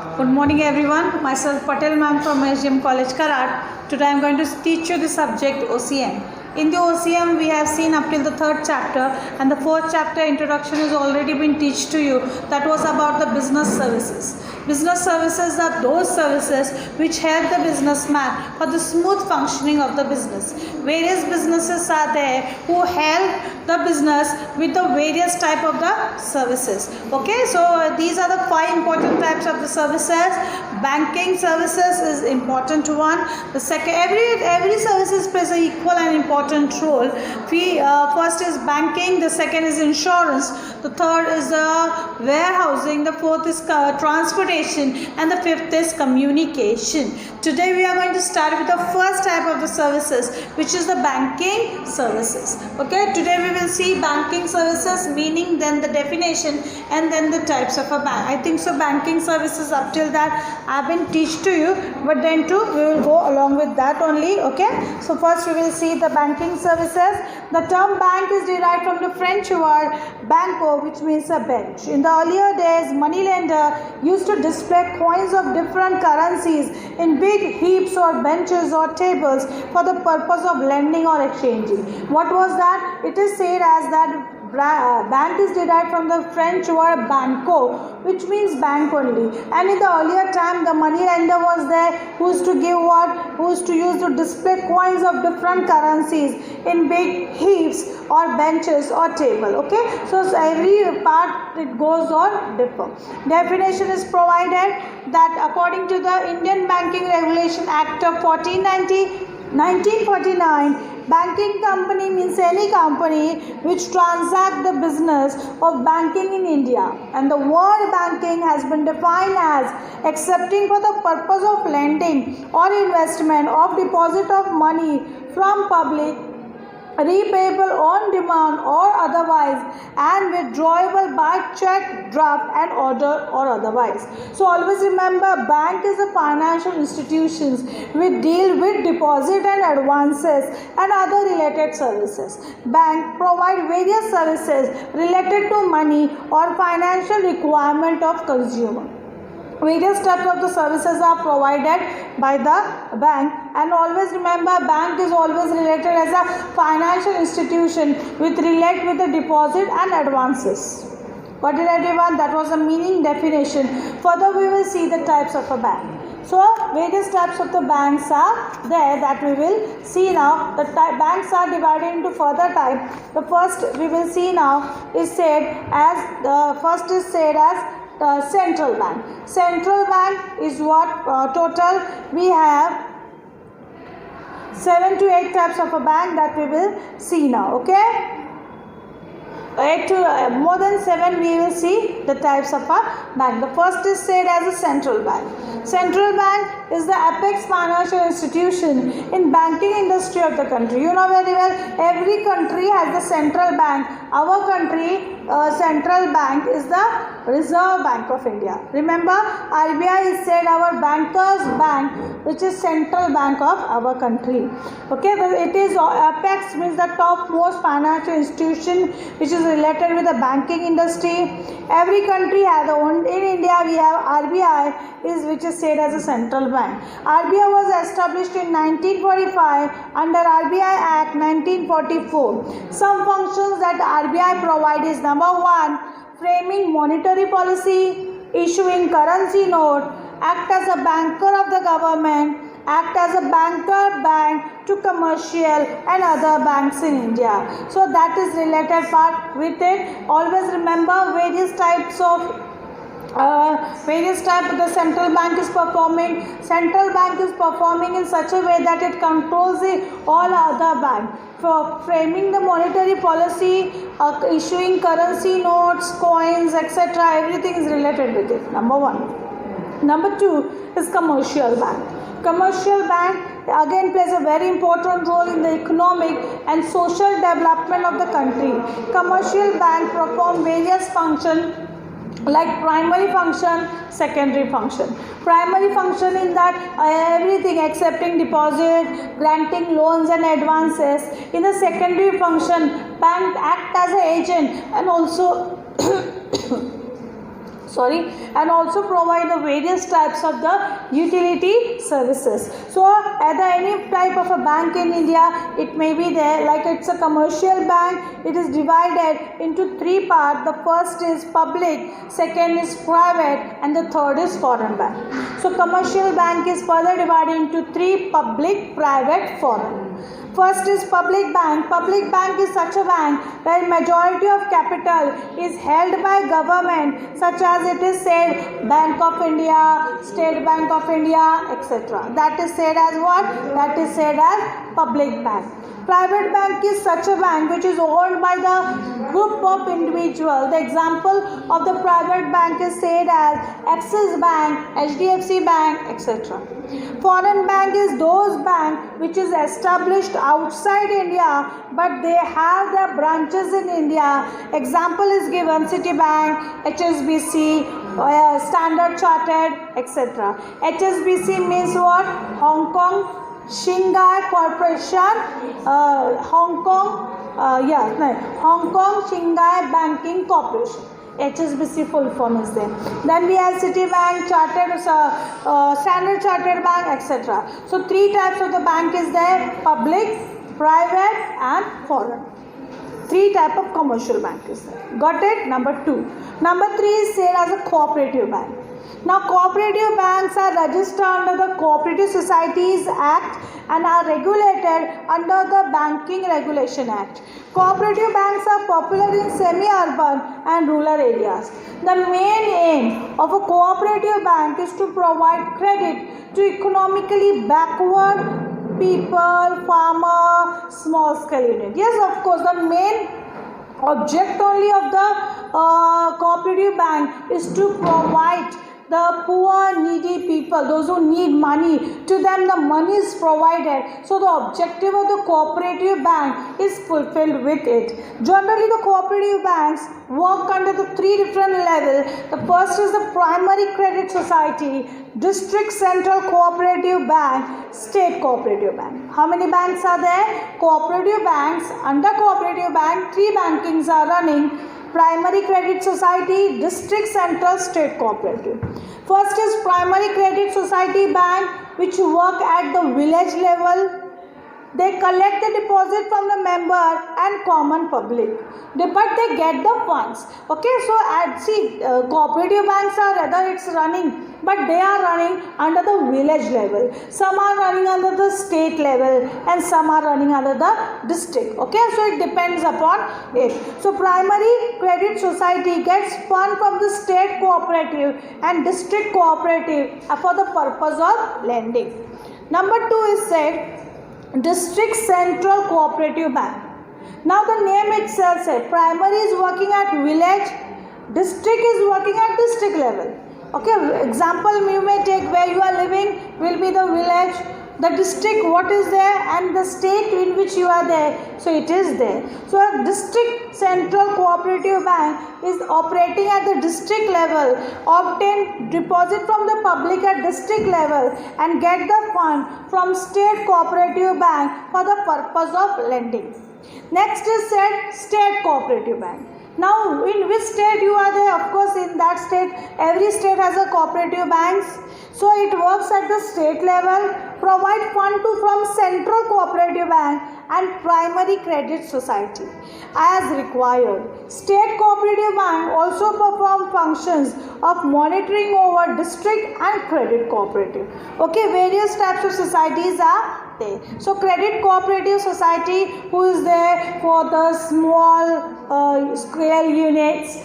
Good morning everyone. Myself Patel ma'am from SGM College Karat. Today I am going to teach you the subject OCM. In the OCM we have seen up till the third chapter, and the fourth chapter introduction has already been taught to you. That was about the business services. Business services are those services which help the businessman for the smooth functioning of the business. Various businesses are there who help the business with the various type of the services. Okay, so these are the 5 important types of the services. Banking services is important one. The second, every services plays an equal and important role. First is banking, the second is insurance, the third is warehousing, the fourth is transportation, and the fifth is communication. Today we are going to start with the first type of the services, which is the banking services. Okay, today we will see banking services, meaning, then the definition, and then the types of a bank. I think so banking services up till that I have been taught to you, but then too we will go along with that only. Okay, so first we will see the banking services. The term bank is derived from the French word banco, which means a bench. In the earlier days, moneylender used to display coins of different currencies in big heaps or benches or tables for the purpose of lending or exchanging. What was that? It is said as that bank is derived from the French word banco, which means bank only. And in the earlier time, the money lender was there who used to give what? Who used to use to display coins of different currencies in big heaps or benches or table. Okay, so every part it goes on differ. Definition is provided that according to the Indian Banking Regulation Act of 1949, banking company means any company which transact the business of banking in India, and the word banking has been defined as accepting for the purpose of lending or investment of deposit of money from public, repayable on demand or otherwise, and withdrawable by check, draft and order or otherwise. So always remember, bank is a financial institutions which deal with deposit and advances and other related services. Bank provide various services related to money or financial requirement of consumer. Various types of the services are provided by the bank, and always remember, bank is always related as a financial institution which relate with the deposit and advances. Got it everyone? That was the meaning definition. Further we will see the types of a bank. So various types of the banks are there that we will see now. The banks are divided into further type. The first we will see now is said as, the first is said as central bank. Central bank is what total we have 7 to 8 types of a bank that we will see now. Okay, 8 to more than 7 we will see the types of a bank. The first is said as a central bank. Central bank is the apex financial institution in banking industry of the country. You know very well, every country has the central bank. Our country central bank is the Reserve Bank of India. Remember, RBI is said our bankers bank, which is central bank of our country. Okay, it is apex, means the topmost financial institution which is related with the banking industry. Every country has their own. In India we have RBI, is which is said as a central bank. RBI was established in 1945 under RBI Act 1944. Some functions that RBI provide is: number 1, framing monetary policy, issuing currency note, act as a banker of the government, act as a banker bank to commercial and other banks in India. So that is related part with it. Always remember, various types of the central bank is performing. Central bank is performing in such a way that it controls all other bank. For framing the monetary policy, issuing currency notes, coins, etc. Everything is related with it. Number 1. Number 2 is commercial bank. Commercial bank again plays a very important role in the economic and social development of the country. Commercial bank perform various functions like primary function, secondary function. Primary function in that everything accepting deposit, granting loans and advances. In the secondary function, bank act as an agent and also and also provide the various types of the utility services. So either any type of a bank in India, it may be there, like it's a commercial bank. It is divided into three parts. The first is public, second is private, and the third is foreign bank. So commercial bank is further divided into three: public, private, foreign. First is public bank. Public bank is such a bank where majority of capital is held by government, such as it is said Bank of India, State Bank of India, etc. That is said as what? That is said as public bank. Private bank is such a bank which is owned by the group of individuals. The example of the private bank is said as Axis Bank, HDFC Bank, etc. Foreign bank is those bank which is established outside India but they have their branches in India. Example is given Citibank, HSBC, Standard Chartered, etc. HSBC means what? Hong Kong Shanghai Corporation, Hong Kong Shanghai Banking Corporation. HSBC full form is there. Then we have Citibank, Standard Chartered Bank, etc. So three types of the bank is there: public, private, and foreign. Three type of commercial bank is there. Got it? Number 2. Number 3 is said as a cooperative bank. Now cooperative banks are registered under the Cooperative Societies Act and are regulated under the Banking Regulation Act. Cooperative banks are popular in semi-urban and rural areas. The main aim of a cooperative bank is to provide credit to economically backward people, farmer, small scale unit. Yes, of course, the main object only of the cooperative bank is to provide the poor, needy people, those who need money, to them the money is provided. So the objective of the cooperative bank is fulfilled with it. Generally, the cooperative banks work under the 3 different levels. The first is the primary credit society, district central cooperative bank, state cooperative bank. How many banks are there? Cooperative banks. Under cooperative bank, 3 bankings are running: primary credit society, district central, state cooperative. First is primary credit society bank, which work at the village level. They collect the deposit from the member and common public, but they get the funds. Okay, so cooperative banks are rather it's running, but they are running under the village level. Some are running under the state level and some are running under the district. Okay, so it depends upon it. So primary credit society gets fund from the state cooperative and district cooperative for the purpose of lending. Number 2 is said District Central Cooperative Bank. Now the name itself said primary is working at village, district is working at district level. Okay, example you may take where you are living will be the village, the district what is there, and the state in which you are there, so it is there. So a District Central Cooperative Bank is operating at the district level, obtain deposit from the public at district level and get the fund from State Cooperative Bank for the purpose of lending. Next is said State Cooperative Bank. Now in which state you are there? Of course in that state, every state has a cooperative banks. So it works at the state level, provide fund from Central Cooperative Bank and Primary Credit Society as required. State Cooperative Bank also perform functions of monitoring over district and credit cooperative. Okay, various types of societies are there. So Credit Cooperative Society, who is there for the small scale units,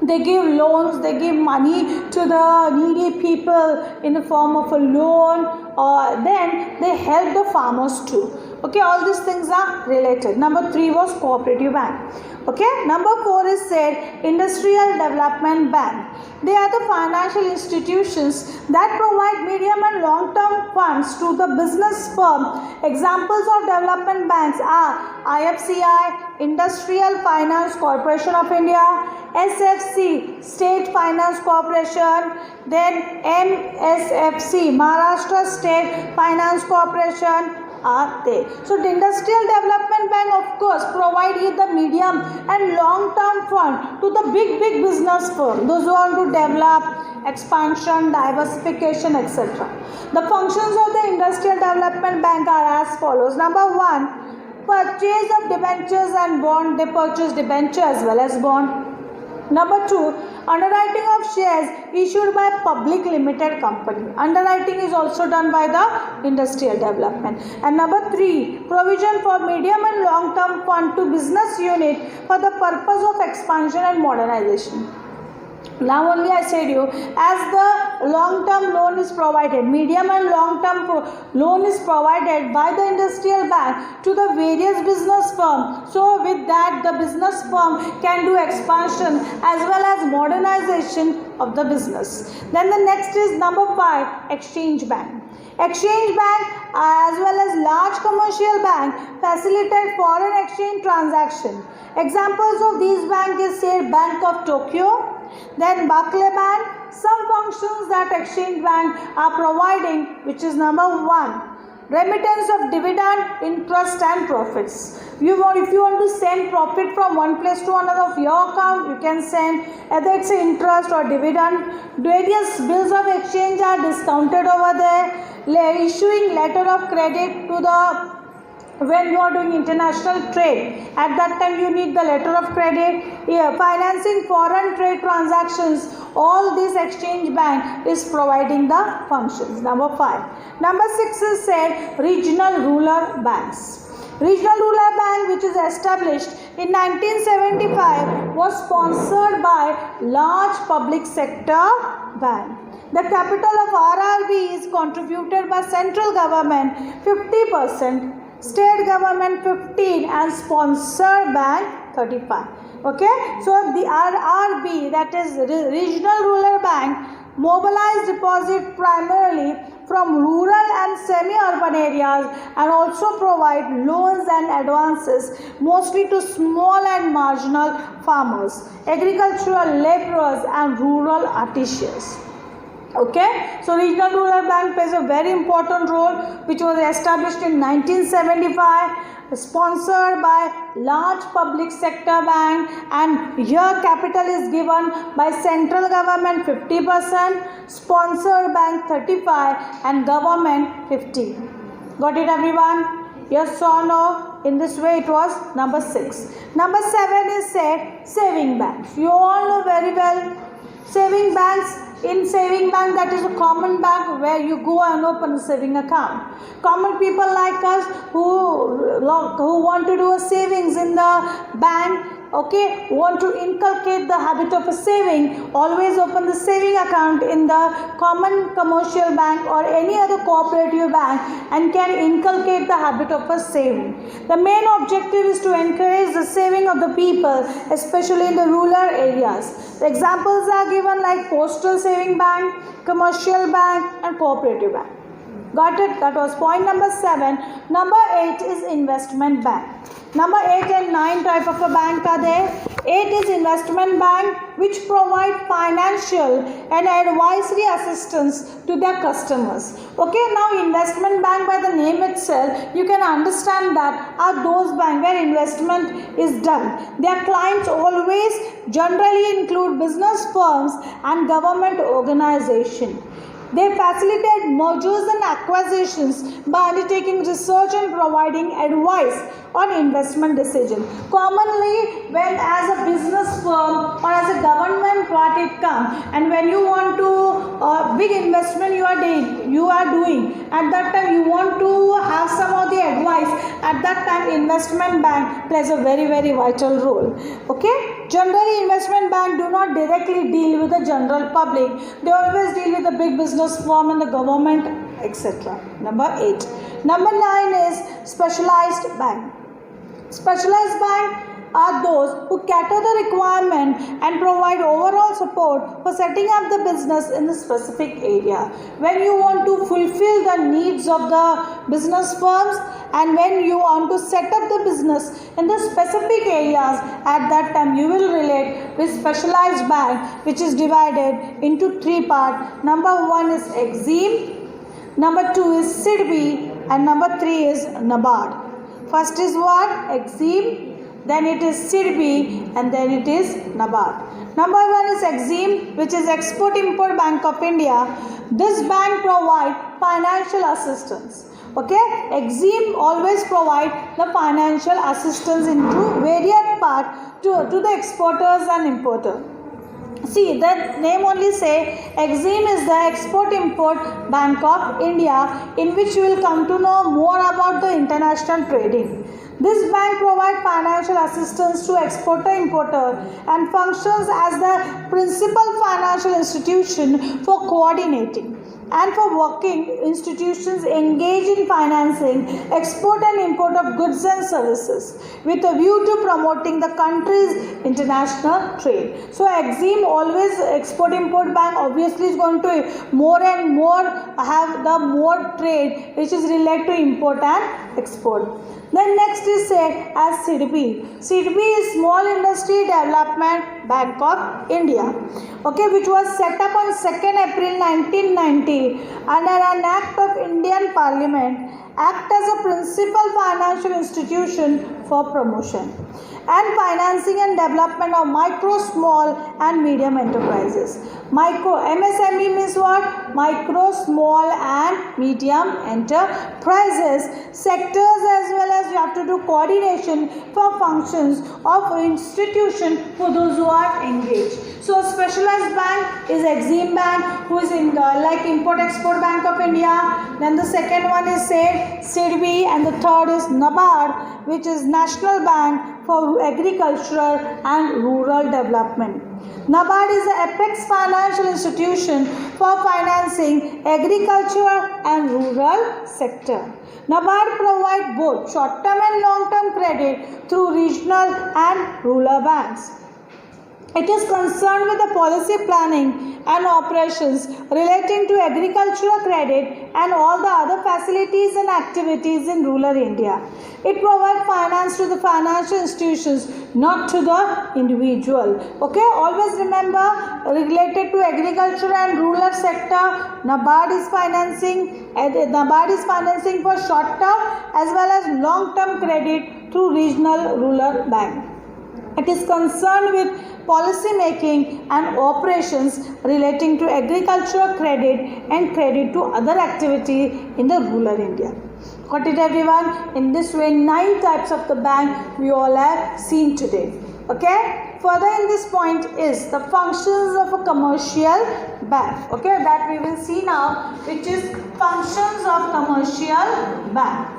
they give loans, they give money to the needy people in the form of a loan, or then they help the farmers too. Okay, all these things are related. Number 3 was cooperative bank. Okay, number 4 is said Industrial Development Bank. They are the financial institutions that provide medium and long term funds to the business firm. Examples of development banks are IFCI, Industrial Finance Corporation of India, SFC, State Finance Corporation, then MSFC, Maharashtra State Finance Corporation are there. So the Industrial Development Development Bank, of course, provide you the medium and long-term fund to the big business firm, those who want to develop, expansion, diversification, etc. The functions of the Industrial Development Bank are as follows. Number 1, purchase of debentures and bond. They purchase debenture as well as bond. Number 2, underwriting of shares issued by public limited company. Underwriting is also done by the Industrial Development. And number 3, provision for medium and long term fund to business unit for the purpose of expansion and modernization. Now only I said you, as the long term loan is provided, medium and long term loan is provided by the industrial bank to the various business firms. So with that, the business firm can do expansion as well as modernization of the business. Then the next is number 5, exchange bank. Exchange bank as well as large commercial bank facilitate foreign exchange transaction. Examples of these banks is say Bank of Tokyo, then Barclay Bank. Some functions that exchange bank are providing, which is number 1, remittance of dividend, interest and profits. If you want to send profit from one place to another of your account, you can send, either it's interest or dividend. Various bills of exchange are discounted over there. Issuing letter of credit to the, when you are doing international trade, at that time you need the letter of credit. Financing foreign trade transactions, all these exchange bank is providing the functions. Number 5. Number 6 is said regional rural banks. Regional rural bank, which is established in 1975, was sponsored by large public sector bank. The capital of RRB is contributed by central government 50%, state government 15%, and sponsored bank 35%. Okay, so the RRB, that is Regional Rural Bank, mobilize deposit primarily from rural and semi-urban areas and also provide loans and advances mostly to small and marginal farmers, agricultural laborers and rural artisans. Okay, so Regional Rural Bank plays a very important role, which was established in 1975, sponsored by large public sector bank, and here capital is given by central government 50%, sponsored bank 35%, and government 50%. Got it, everyone? Yes or no? In this way it was number 6. Number 7 is said saving banks. You all know very well saving banks. In saving bank, that is a common bank where you go and open a saving account. Common people like us who want to do a savings in the bank, okay, want to inculcate the habit of a saving, always open the saving account in the common commercial bank or any other cooperative bank and can inculcate the habit of a saving. The main objective is to encourage the saving of the people, especially in the rural areas. The examples are given like postal saving bank, commercial bank and cooperative bank. Got it? That was point number 7. Number 8 is investment bank. Number 8 and 9 type of a bank are there. 8 is investment bank, which provide financial and advisory assistance to their customers. Okay, now investment bank, by the name itself, you can understand that are those banks where investment is done. Their clients always generally include business firms and government organization. They facilitate mergers and acquisitions by undertaking research and providing advice on investment decision. Commonly, when as a business firm or as a government part it comes, and when you want to big investment you are doing, at that time you want to have some of the advice, at that time investment bank plays a very vital role. Okay, generally investment bank do not directly deal with the general public. They always deal with the big business firm and the government, etc. Number 8. Number 9 is specialized bank. Specialized bank are those who cater the requirement and provide overall support for setting up the business in the specific area. When you want to fulfill the needs of the business firms and when you want to set up the business in the specific areas, at that time you will relate with specialized bank, which is divided into 3 parts. Number 1 is Exim, number 2 is SIDBI, and number 3 is NABARD. First is what? Exim, then it is SIDBI, and then it is NABARD. Number 1 is Exim, which is Export-Import Bank of India. This bank provides financial assistance. Okay, Exim always provide the financial assistance into various parts to the exporters and importers. See, the name only say Exim is the Export-Import Bank of India, in which you will come to know more about the international trading. This bank provides financial assistance to exporter-importer and functions as the principal financial institution for coordinating and for working institutions engaged in financing export and import of goods and services with a view to promoting the country's international trade. So Exim always, Export-Import Bank obviously is going to more and more have the more trade which is related to import and export. Then next is said as SIDBI. SIDBI is Small Industry Development Bank of India, okay, which was set up on 2nd April 1990 under an act of Indian Parliament, act as a principal financial institution for promotion and financing and development of micro, small and medium enterprises. Micro, MSME means what? Micro, small and medium enterprises sectors, as well as you have to do coordination for functions of institution for those who are engaged. So a specialized bank is Exim Bank, who is in like Import-Export Bank of India. Then the second one is said SIDBI, and the third is NABARD, which is National Bank for Agricultural and Rural Development. NABARD is the apex financial institution for financing agriculture and rural sector. NABARD provides both short-term and long-term credit through regional and rural banks. It is concerned with the policy planning and operations relating to agricultural credit and all the other facilities and activities in rural India. It provides finance to the financial institutions, not to the individual. Okay, always remember, related to agriculture and rural sector, NABARD is financing for short term as well as long term credit through regional rural bank. It is concerned with policy making and operations relating to agricultural credit and credit to other activity in the rural India. Got it, everyone? In this way, 9 types of the bank we all have seen today. Okay? Further in this point is the functions of a commercial bank. Okay, that we will see now, which is functions of commercial bank.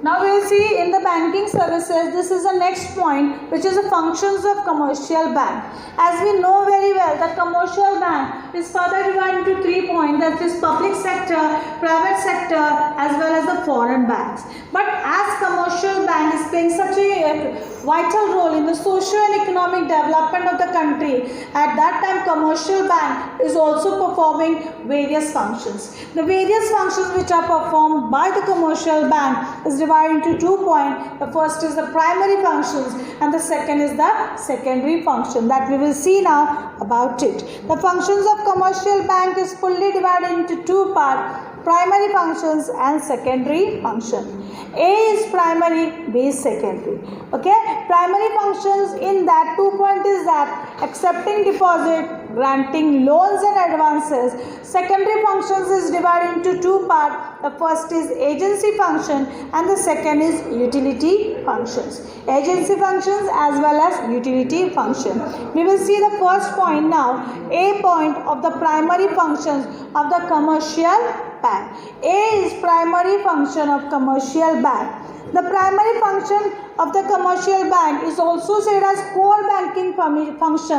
Now we will see in the banking services, this is the next point, which is the functions of commercial bank. As we know very well, the commercial bank is further divided into 3 points, that is public sector, private sector as well as the foreign banks. But as commercial bank is playing such a vital role in the social and economic development of the country, at that time commercial bank is also performing various functions. The various functions which are performed by the commercial bank is divided into 2 points. The first is the primary functions and the second is the secondary function, that we will see now about it. The functions of commercial bank is fully divided into 2 parts, primary functions and secondary function. A is primary, B is secondary. Okay, primary functions in that 2 point is that accepting deposit, granting loans and advances. Secondary functions is divided into 2 parts. The first is agency function and the second is utility functions. Agency functions as well as utility function. We will see the first point now. A point of the primary functions of the commercial bank. A is primary function of commercial bank. The primary function of the commercial bank is also said as core banking function,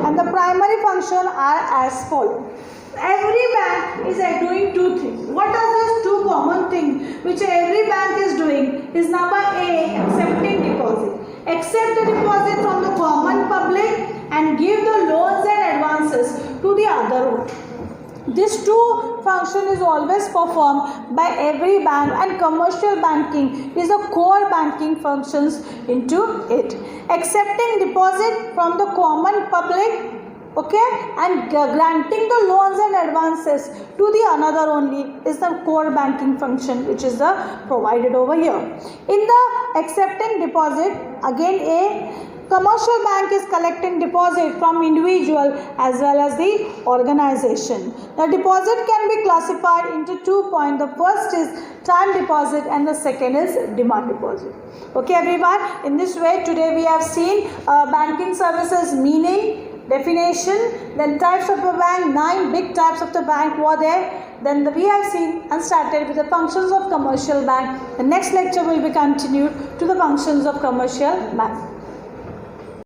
and the primary function are as follows. Every bank is doing 2 things. What are these 2 common things which every bank is doing? Is number A, accepting deposit. Accept the deposit from the common public and give the loans and advances to the other one. This 2 function is always performed by every bank, and commercial banking is a core banking functions into it. Accepting deposit from the common public okay, and granting the loans and advances to the another only is the core banking function, which is the provided over here. In the accepting deposit, again a commercial bank is collecting deposit from individual as well as the organization. The deposit can be classified into 2 points. The first is time deposit and the second is demand deposit. Okay everyone, in this way today we have seen banking services meaning, definition, then types of the bank, 9 big types of the bank were there. Then we have seen and started with the functions of commercial bank. The next lecture will be continued to the functions of commercial bank.